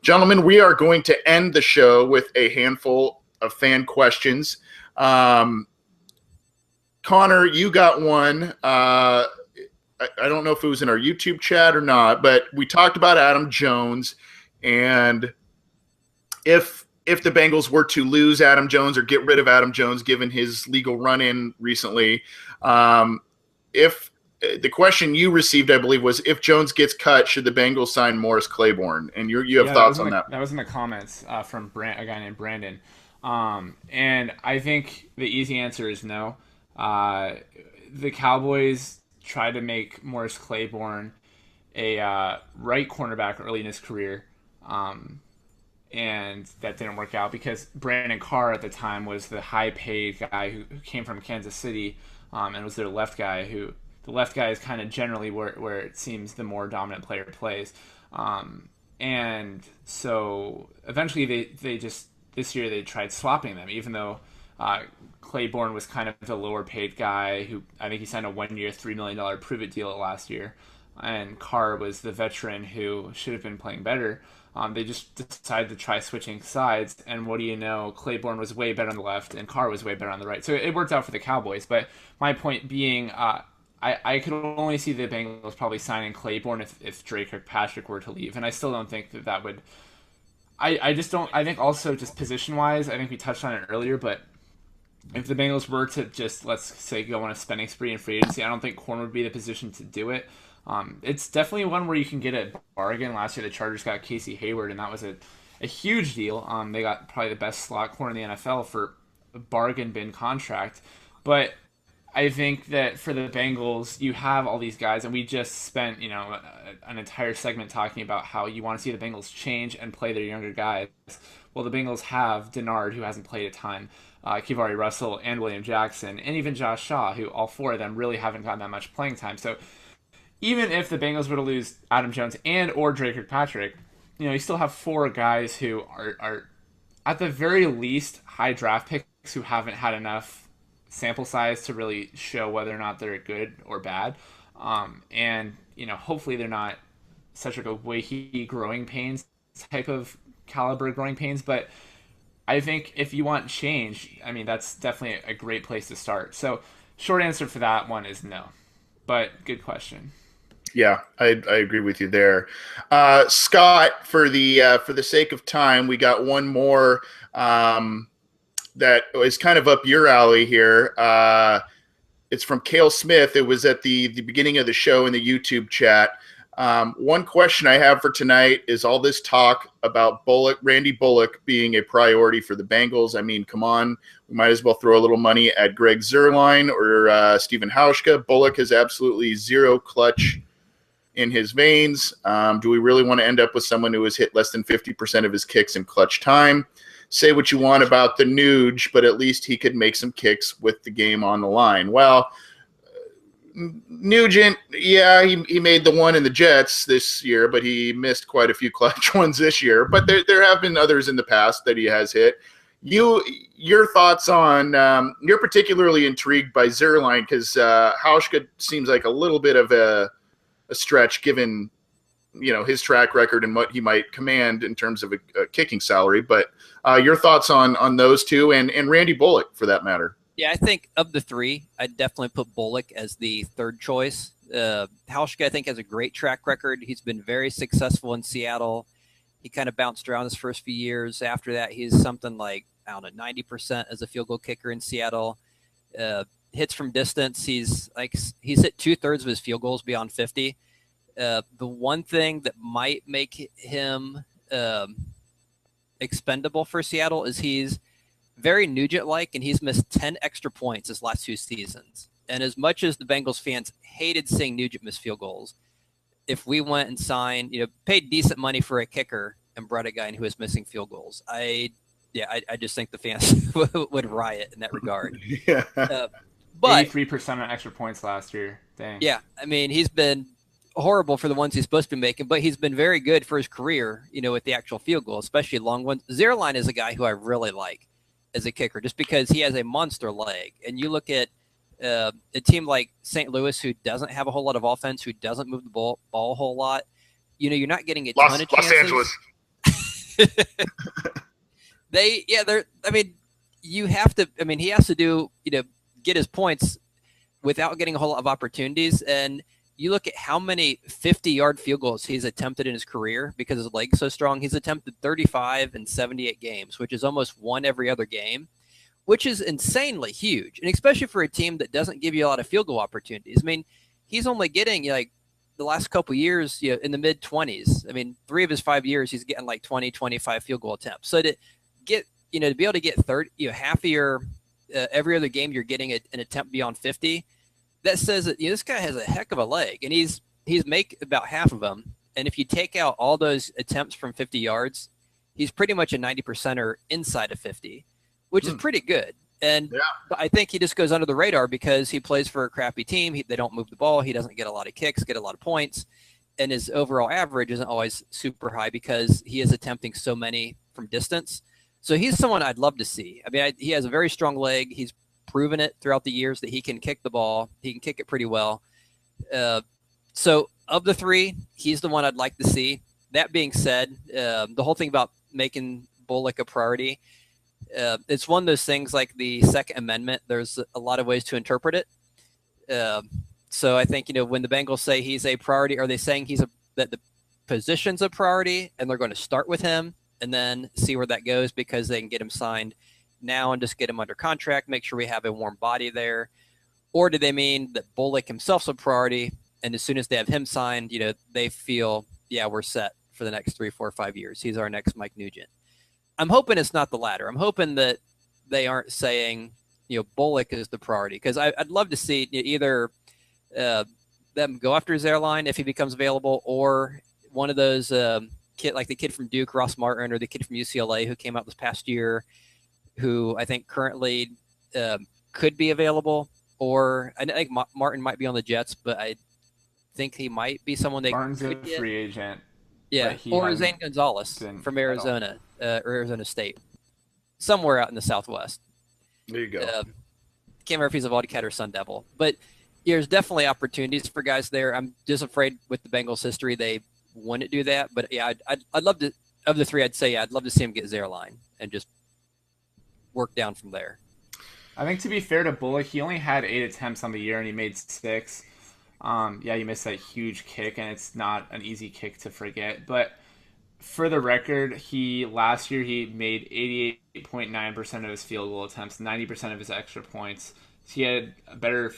Gentlemen, we are going to end the show with a handful of fan questions. Connor, you got one. I don't know if it was in our YouTube chat or not, but we talked about Adam Jones, and if the Bengals were to lose Adam Jones or get rid of Adam Jones, given his legal run-in recently, if the question you received, I believe, was if Jones gets cut, should the Bengals sign Morris Claiborne? And you have thoughts on that? That was in the comments from a guy named Brandon. And I think the easy answer is no. The Cowboys tried to make Morris Claiborne a right cornerback early in his career. And that didn't work out because Brandon Carr at the time was the high-paid guy who came from Kansas City and was their left guy who – the left guy is kind of generally where it seems the more dominant player plays. And so eventually they just this year they tried swapping them, even though Claiborne was kind of the lower paid guy who I think he signed a 1 year, $3 million prove-it deal last year. And Carr was the veteran who should have been playing better. They just decided to try switching sides, and what do you know? Claiborne was way better on the left, and Carr was way better on the right. So it worked out for the Cowboys. But my point being, I could only see the Bengals probably signing Claiborne if Drake Kirkpatrick were to leave, and I still don't think that would. I just don't. I think also just position wise, I think we touched on it earlier, but if the Bengals were to just let's say go on a spending spree in free agency, I don't think corner would be the position to do it. It's definitely one where you can get a bargain. Last year the Chargers got Casey Hayward, and that was a huge deal. They got probably the best slot corner in the NFL for a bargain bin contract, but I think that for the Bengals, you have all these guys, and we just spent, an entire segment talking about how you want to see the Bengals change and play their younger guys. Well, the Bengals have Denard, who hasn't played a ton, Kivari Russell, and William Jackson, and even Josh Shaw, who all four of them really haven't gotten that much playing time. So even if the Bengals were to lose Adam Jones and or Drake Kirkpatrick, you still have four guys who are at the very least high draft picks who haven't had enough sample size to really show whether or not they're good or bad. And hopefully they're not such a weighty growing pains type of caliber growing pains. But I think if you want change, I mean, that's definitely a great place to start. So short answer for that one is no, but good question. Yeah, I agree with you there. Scott, for the sake of time, we got one more, that is kind of up your alley here. It's from Cale Smith. It was at the beginning of the show in the YouTube chat. One question I have for tonight is all this talk about Randy Bullock being a priority for the Bengals. I mean, come on, we might as well throw a little money at Greg Zuerlein or Stephen Hauschka. Bullock has absolutely zero clutch in his veins. Do we really want to end up with someone who has hit less than 50% of his kicks in clutch time? Say what you want about the Nuge, but at least he could make some kicks with the game on the line. Well, Nugent, yeah, he made the one in the Jets this year, but he missed quite a few clutch ones this year. But there have been others in the past that he has hit. Your thoughts on you're particularly intrigued by Zuerlein because Hauschka seems like a little bit of a stretch given his track record and what he might command in terms of a kicking salary. But your thoughts on those two and Randy Bullock for that matter. Yeah, I think of the three, I'd definitely put Bullock as the third choice. Hauschka, I think, has a great track record. He's been very successful in Seattle. He kind of bounced around his first few years. After that, he's something like, 90% as a field goal kicker in Seattle. Hits from distance, he's hit 2/3 of his field goals beyond 50. The one thing that might make him expendable for Seattle is he's very Nugent-like, and he's missed 10 extra points his last two seasons. And as much as the Bengals fans hated seeing Nugent miss field goals, if we went and signed, paid decent money for a kicker and brought a guy in who is missing field goals, I just think the fans would riot in that regard. Yeah. But 83% on extra points last year. Dang. Yeah, I mean, he's been horrible for the ones he's supposed to be making, but he's been very good for his career, with the actual field goal, especially long ones. Zuerlein is a guy who I really like as a kicker just because he has a monster leg. And you look at a team like St. Louis who doesn't have a whole lot of offense, who doesn't move the ball a whole lot. You're not getting a ton of chances. Los Angeles. They're. I mean, you have to. I mean, he has to do. Get his points without getting a whole lot of opportunities. And you look at how many 50-yard field goals he's attempted in his career because his leg's so strong. He's attempted 35 in 78 games, which is almost one every other game, which is insanely huge. And especially for a team that doesn't give you a lot of field goal opportunities. I mean, he's only getting like the last couple of years in the mid-20s. I mean, 3 of his 5 years, he's getting like 20, 25 field goal attempts. So to get, to be able to get 30, half of your every other game, you're getting an attempt beyond 50. That says that this guy has a heck of a leg, and he's make about half of them. And if you take out all those attempts from 50 yards, he's pretty much a 90%er inside of 50, which is pretty good. And I think he just goes under the radar because he plays for a crappy team. They don't move the ball. He doesn't get a lot of kicks, get a lot of points, and his overall average isn't always super high because he is attempting so many from distance. So he's someone I'd love to see. I mean, he has a very strong leg. He's proven it throughout the years that he can kick the ball. He can kick it pretty well. So of the 3, he's the one I'd like to see. That being said, the whole thing about making Bullock a priority, it's one of those things like the Second Amendment. There's a lot of ways to interpret it. So I think, when the Bengals say he's a priority, are they saying that the position's a priority and they're going to start with him and then see where that goes because they can get him signed now and just get him under contract, make sure we have a warm body there? Or do they mean that Bullock himself's a priority, and as soon as they have him signed, they feel, we're set for the next 3, 4, 5 years. He's our next Mike Nugent. I'm hoping it's not the latter. I'm hoping that they aren't saying, Bullock is the priority, because I'd love to see either them go after his airline if he becomes available, or one of those like the kid from Duke, Ross Martin, or the kid from UCLA who came out this past year, who I think currently could be available. Or I think Martin might be on the Jets, but I think he might be someone they Martin's could a get. free agent. Yeah, or Zane Gonzalez from Arizona, or Arizona State, somewhere out in the Southwest. There you go. Can't remember if he's a Wildcat or Sun Devil, but there's definitely opportunities for guys there. I'm just afraid with the Bengals' history they wouldn't do that. But I'd love to. Of the 3, I'd say I'd love to see him get his airline and just work down from there. I think to be fair to Bullock, he only had 8 attempts on the year and he made 6. He missed that huge kick, and it's not an easy kick to forget. But for the record, last year he made 88.9% of his field goal attempts, 90% of his extra points. He had a better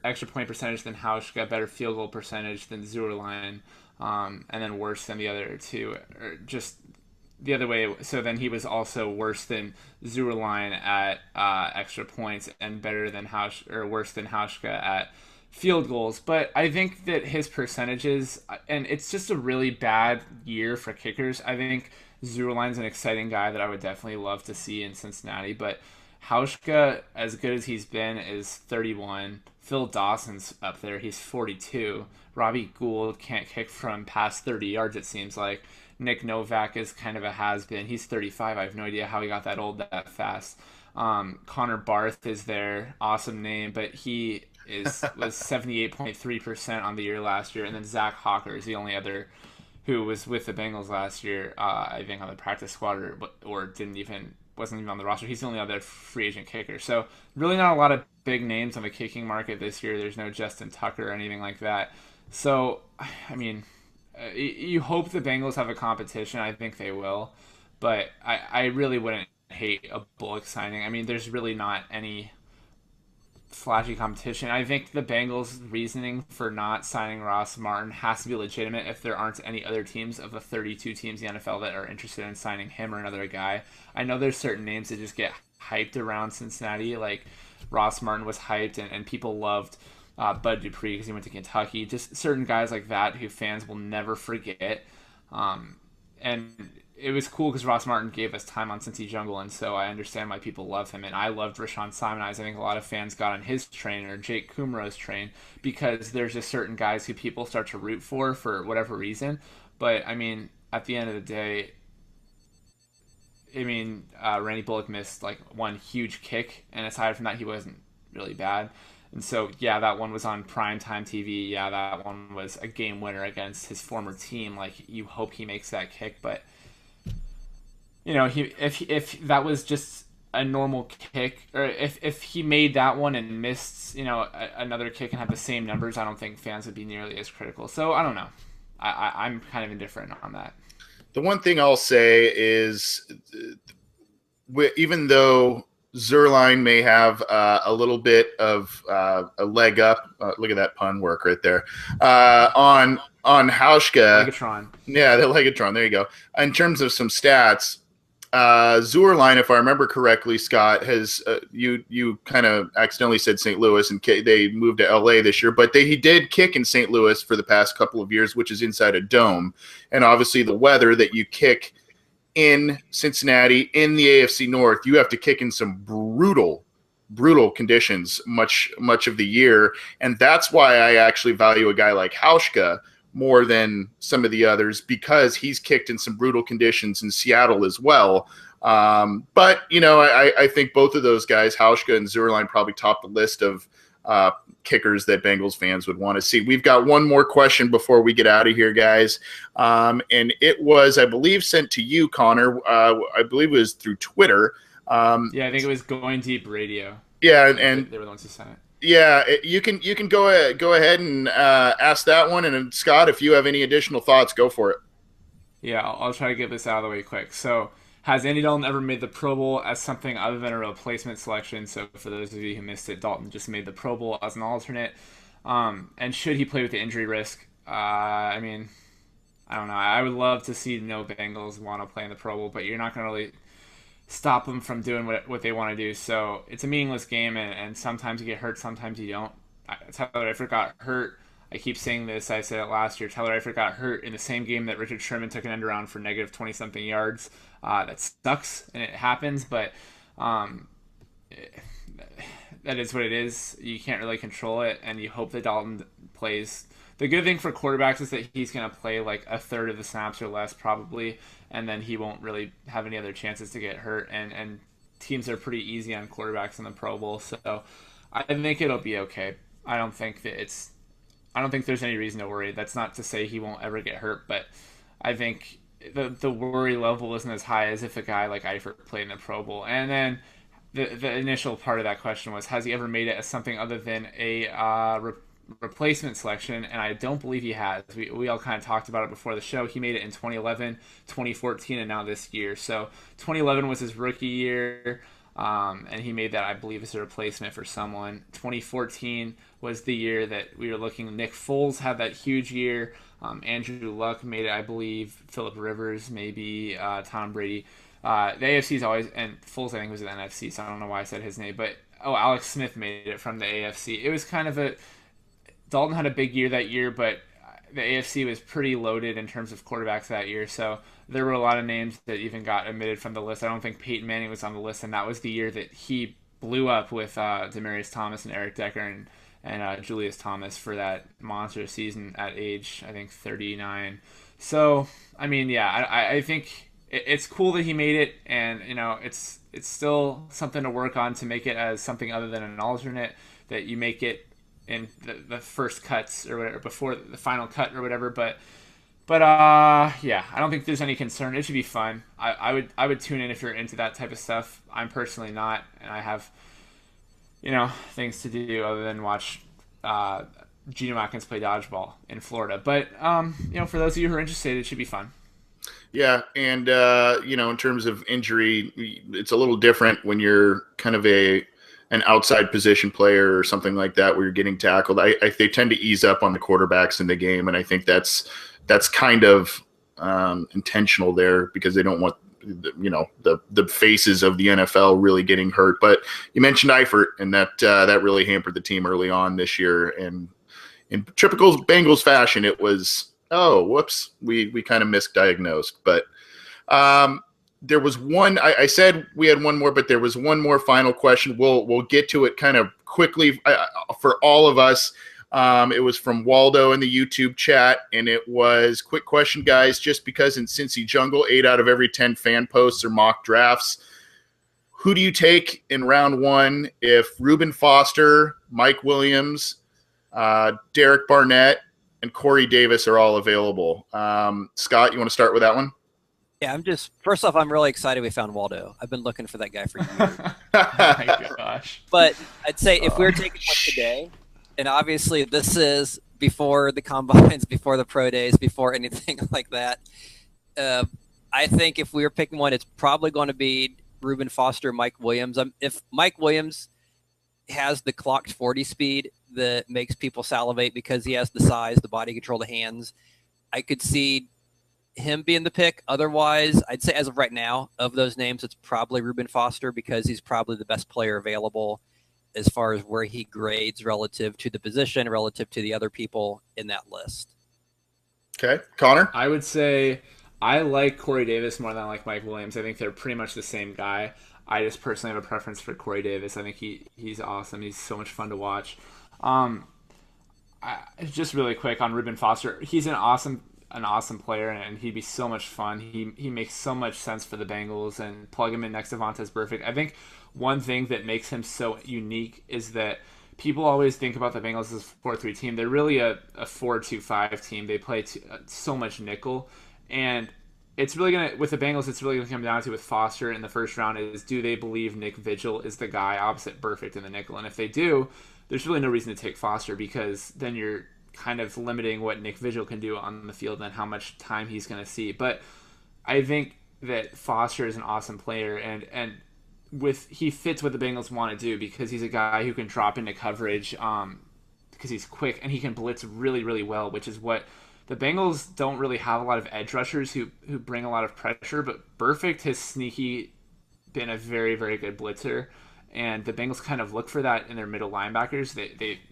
extra point percentage than Hauschka, better field goal percentage than Zurline, and then worse than the other 2, or just the other way. So then he was also worse than Zurline at extra points and better than worse than Hauschka at field goals. But I think that his percentages, and it's just a really bad year for kickers. I think Zurline's an exciting guy that I would definitely love to see in Cincinnati, but Hauschka, as good as he's been, is 31. Phil Dawson's up there. He's 42. Robbie Gould can't kick from past 30 yards, it seems like. Nick Novak is kind of a has-been. He's 35. I have no idea how he got that old that fast. Connor Barth is there. Awesome name, but he was 78.3% on the year last year. And then Zach Hawker is the only other who was with the Bengals last year, I think on the practice squad or wasn't even on the roster. He's the only other free agent kicker. So really not a lot of big names on the kicking market this year. There's no Justin Tucker or anything like that. So, I mean, you hope the Bengals have a competition. I think they will. But I really wouldn't hate a Bullock signing. I mean, there's really not any flashy competition. I think the Bengals' reasoning for not signing Ross Martin has to be legitimate if there aren't any other teams of the 32 teams in the NFL that are interested in signing him or another guy. I know there's certain names that just get hyped around Cincinnati, like Ross Martin was hyped and people loved Bud Dupree because he went to Kentucky. Just certain guys like that who fans will never forget. And it was cool because Ross Martin gave us time on Cincy Jungle, and so I understand why people love him. And I loved Rashawn Simoniz. I think a lot of fans got on his train or Jake Kumro's train because there's just certain guys who people start to root for whatever reason. But, I mean, at the end of the day, Randy Bullock missed like one huge kick, and aside from that, he wasn't really bad. And so, yeah, that one was on primetime TV. Yeah, that one was a game winner against his former team. Like, you hope he makes that kick, but if that was just a normal kick, or if he made that one and missed, another kick and had the same numbers, I don't think fans would be nearly as critical. So I don't know. I'm kind of indifferent on that. The one thing I'll say is, even though Zerline may have a little bit of a leg up, look at that pun work right there, on Hauschka. Legatron. Yeah, the Legatron. There you go. In terms of some stats, Zerline, if I remember correctly, Scott, has you kind of accidentally said St. Louis, and they moved to LA this year, but he did kick in St. Louis for the past couple of years, which is inside a dome, and obviously the weather that you kick in Cincinnati in the AFC North, you have to kick in some brutal conditions much of the year, and that's why I actually value a guy like Hauschka more than some of the others, because he's kicked in some brutal conditions in Seattle as well. But I think both of those guys, Hauschka and Zerline, probably top the list of kickers that Bengals fans would want to see. We've got one more question before we get out of here, guys. And it was, I believe, sent to you, Connor. I believe it was through Twitter. Yeah, I think it was Going Deep Radio. Yeah, and they were the ones who sent it. Yeah, you can go ahead and ask that one. And Scott, if you have any additional thoughts, go for it. Yeah, I'll try to get this out of the way quick. So, has Andy Dalton ever made the Pro Bowl as something other than a replacement selection? So, for those of you who missed it, Dalton just made the Pro Bowl as an alternate. And should he play with the injury risk? I mean, I don't know. I would love to see no Bengals want to play in the Pro Bowl, but you're not going to really stop them from doing what they want to do. So it's a meaningless game, and sometimes you get hurt, sometimes you don't. Tyler Eifert got hurt. I keep saying this. I said it last year. Tyler Eifert got hurt in the same game that Richard Sherman took an end around for negative 20-something yards. That sucks, and it happens, but that is what it is. You can't really control it, and you hope that Dalton plays. The good thing for quarterbacks is that he's going to play like a third of the snaps or less probably, and then he won't really have any other chances to get hurt. And teams are pretty easy on quarterbacks in the Pro Bowl, so I think it'll be okay. I don't think there's any reason to worry. That's not to say he won't ever get hurt, but I think the worry level isn't as high as if a guy like Eifert played in the Pro Bowl. And then the initial part of that question was, has he ever made it as something other than a replacement selection? And I don't believe he has. We all kind of talked about it before the show. He made it in 2011, 2014, and now this year. So 2011 was his rookie year, and he made that, I believe, as a replacement for someone. 2014 was the year that we were looking. Nick Foles had that huge year. Andrew Luck made it, I believe. Phillip Rivers, maybe. Tom Brady. The AFC's always, and Foles I think was the NFC, so I don't know why I said his name, but Alex Smith made it from the AFC. It was kind of Dalton had a big year that year, but the AFC was pretty loaded in terms of quarterbacks that year, so there were a lot of names that even got omitted from the list. I don't think Peyton Manning was on the list, and that was the year that he blew up with Demaryius Thomas and Eric Decker and Julius Thomas for that monster season at age, I think, 39. So, I mean, yeah, I think it's cool that he made it, and it's still something to work on to make it as something other than an alternate, that you make it in the first cuts or whatever, before the final cut or whatever. But yeah, I don't think there's any concern. It should be fun. I would tune in if you're into that type of stuff. I'm personally not, and I have things to do other than watch Geno Atkins play dodgeball in Florida. But for those of you who are interested, it should be fun. Yeah, and in terms of injury, it's a little different when you're kind of an outside position player or something like that where you're getting tackled. They tend to ease up on the quarterbacks in the game, and I think that's kind of intentional there, because they don't want the faces of the NFL really getting hurt. But you mentioned Eifert, and that really hampered the team early on this year. And in typical Bengals fashion, it was, oh, whoops, we kind of misdiagnosed. But there was one. I said we had one more, but there was one more final question. We'll get to it kind of quickly for all of us. It was from Waldo in the YouTube chat, and it was, quick question, guys. Just because in Cincy Jungle, 8 out of every 10 fan posts are mock drafts, who do you take in round 1 if Reuben Foster, Mike Williams, Derek Barnett, and Corey Davis are all available? Scott, you want to start with that one? Yeah, first off, I'm really excited we found Waldo. I've been looking for that guy for years. Oh my gosh. But I'd say if we were taking one today, and obviously this is before the combines, before the pro days, before anything like that, I think if we were picking one, it's probably going to be Reuben Foster, Mike Williams. If Mike Williams has the clocked 40 speed that makes people salivate because he has the size, the body control, the hands, I could see him being the pick. Otherwise, I'd say as of right now, of those names, it's probably Reuben Foster because he's probably the best player available as far as where he grades relative to the position, relative to the other people in that list. Okay. Connor? I would say I like Corey Davis more than I like Mike Williams. I think they're pretty much the same guy. I just personally have a preference for Corey Davis. I think he's awesome. He's so much fun to watch. Just really quick on Reuben Foster. He's an awesome player, and he'd be so much fun. He makes so much sense for the Bengals, and plug him in next to Vontaze Burfict. I think one thing that makes him so unique is that people always think about the Bengals as a 4-3 team. They're really a 4-2-5 team. They play so much nickel, and it's really gonna with the Bengals. It's really gonna come down to with Foster in the first round is do they believe Nick Vigil is the guy opposite Burfict in the nickel, and if they do, there's really no reason to take Foster because then you're kind of limiting what Nick Vigil can do on the field and how much time he's going to see. But I think that Foster is an awesome player, and he fits what the Bengals want to do because he's a guy who can drop into coverage because he's quick and he can blitz really, really well, which is what the Bengals don't really have a lot of edge rushers who bring a lot of pressure, but Burfict has been a very, very good blitzer. And the Bengals kind of look for that in their middle linebackers.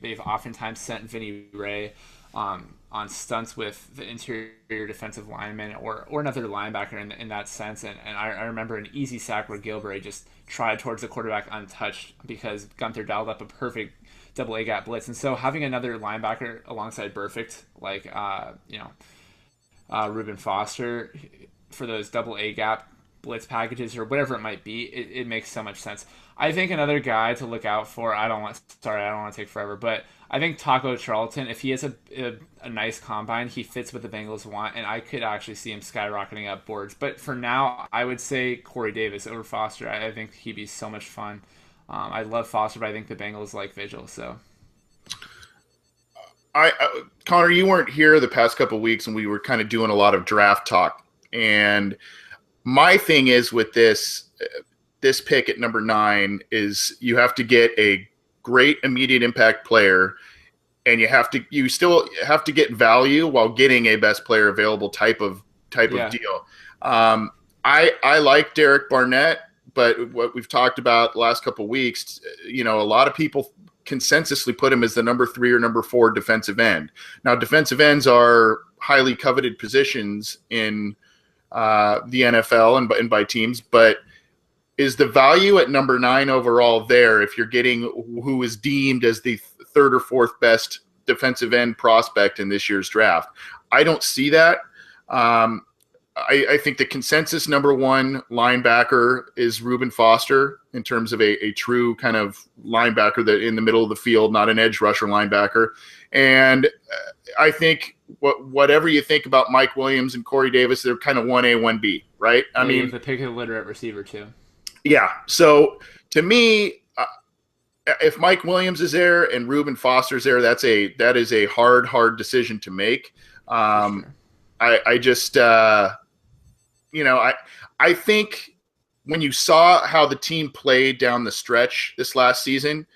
They've oftentimes sent Vinny Ray on stunts with the interior defensive lineman or another linebacker in that sense. And I remember an easy sack where Gilbert just tried towards the quarterback untouched because Gunther dialed up a perfect double A gap blitz. And so having another linebacker alongside Burfict, like Reuben Foster, for those double A gap blitz packages or whatever it might be, it makes so much sense. I think another guy to look out for, I don't want to take forever, but I think Taco Charlton, if he has a nice combine, he fits what the Bengals want, and I could actually see him skyrocketing up boards. But for now, I would say Corey Davis over Foster. I think he'd be so much fun. I love Foster, but I think the Bengals like Vigil. So, Connor, you weren't here the past couple of weeks, and we were kind of doing a lot of draft talk. And my thing is with this pick at number 9 is you have to get a great immediate impact player, and you still have to get value while getting a best player available type of deal. I like Derek Barnett, but what we've talked about the last couple of weeks, a lot of people consensusly put him as the number 3 or number 4 defensive end. Now, defensive ends are highly coveted positions in the NFL and by teams, but is the value at number 9 overall there if you're getting who is deemed as the 3rd or 4th best defensive end prospect in this year's draft? I don't see that. I think the consensus number 1 linebacker is Reuben Foster in terms of a true kind of linebacker that in the middle of the field, not an edge rusher linebacker. And I think whatever you think about Mike Williams and Corey Davis, they're kind of 1A, 1B, right? I mean, the pick of the litter at receiver too. Yeah. So to me, if Mike Williams is there and Reuben Foster's there, that is a hard decision to make. Sure. I just, I think when you saw how the team played down the stretch this last season,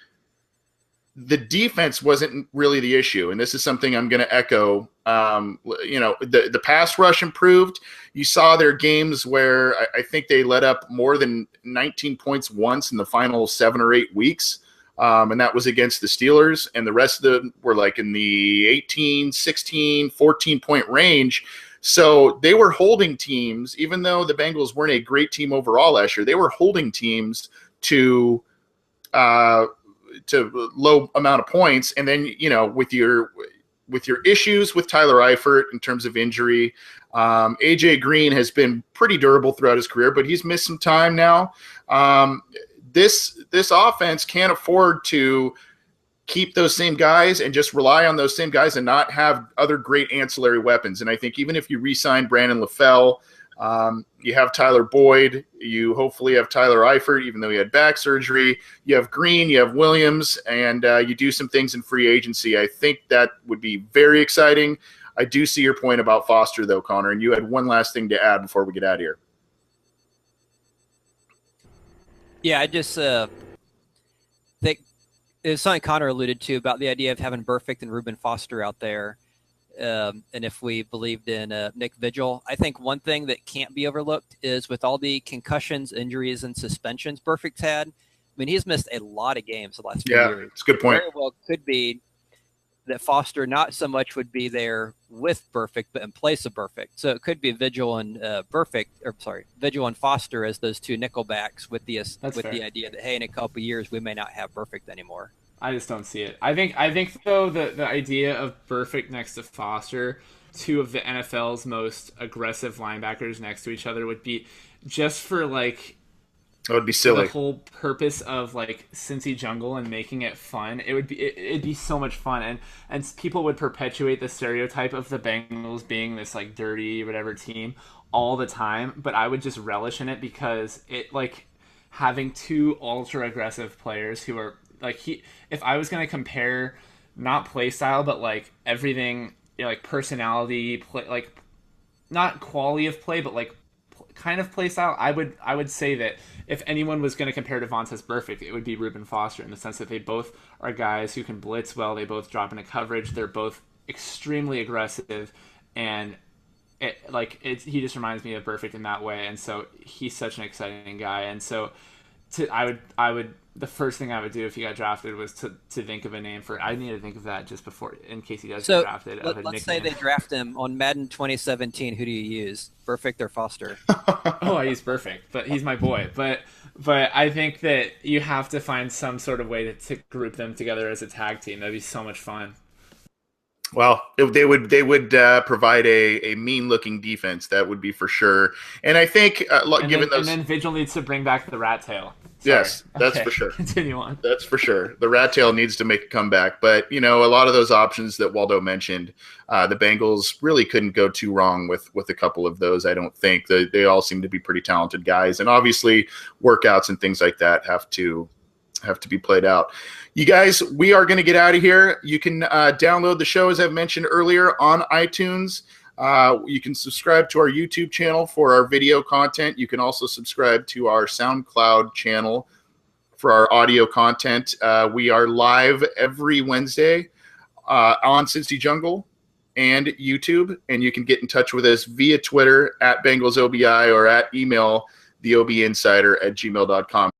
the defense wasn't really the issue. And this is something I'm going to echo. The pass rush improved. You saw their games where I think they let up more than 19 points once in the final 7 or 8 weeks. And that was against the Steelers. And the rest of them were like in the 18, 16, 14-point range. So they were holding teams, even though the Bengals weren't a great team overall last year, they were holding teams to low amount of points. And then, with your issues with Tyler Eifert in terms of injury, AJ Green has been pretty durable throughout his career, but he's missed some time now. This offense can't afford to keep those same guys and just rely on those same guys and not have other great ancillary weapons. And I think even if you re-sign Brandon LaFell, You have Tyler Boyd. You hopefully have Tyler Eifert, even though he had back surgery. You have Green. You have Williams. And you do some things in free agency. I think that would be very exciting. I do see your point about Foster, though, Connor. And you had one last thing to add before we get out of here. Yeah, I just think it's something Connor alluded to about the idea of having Burfict and Reuben Foster out there. And if we believed in Nick Vigil, I think one thing that can't be overlooked is with all the concussions, injuries, and suspensions Burfict's had. I mean, he's missed a lot of games the last few years. Yeah, it's a good point. Very well could be that Foster not so much would be there with Burfict, but in place of Burfict. So it could be Vigil and Vigil and Foster as those two nickelbacks with the idea that, hey, in a couple of years we may not have Burfict anymore. I just don't see it. I think though the idea of Burfict next to Foster, two of the NFL's most aggressive linebackers next to each other, would be just for like. That would be silly. The whole purpose of like Cincy Jungle and making it fun, it'd be so much fun, and people would perpetuate the stereotype of the Bengals being this like dirty whatever team all the time. But I would just relish in it because it like having two ultra aggressive players who are like if I was gonna compare not play style but like everything, you know, like personality, play, like not quality of play but like kind of play style, I would say that if anyone was going to compare to Vontaze Burfict, it would be Reuben Foster in the sense that they both are guys who can blitz well. They both drop into coverage. They're both extremely aggressive, and he just reminds me of Burfict in that way. And so he's such an exciting guy. And so I would the first thing I would do if he got drafted was to think of a name for. I need to think of that just before in case he does get drafted. Let's say they draft him on Madden 2017. Who do you use, Burfict or Foster? Oh, I use Burfict, but he's my boy. But I think that you have to find some sort of way to group them together as a tag team. That'd be so much fun. Well, they would provide a mean-looking defense. That would be for sure. And I think, and then Vigil needs to bring back the rat tail. Sorry. Yes, that's for sure. Continue on. That's for sure. The rat tail needs to make a comeback. But, you know, a lot of those options that Waldo mentioned, the Bengals really couldn't go too wrong with a couple of those, I don't think. They all seem to be pretty talented guys. And obviously workouts and things like that have to be played out. You guys, we are going to get out of here. You can download the show, as I've mentioned earlier, on iTunes. You can subscribe to our YouTube channel for our video content. You can also subscribe to our SoundCloud channel for our audio content. We are live every Wednesday on Cincy Jungle and YouTube, and you can get in touch with us via Twitter at BengalsOBI or at email theobinsider@gmail.com.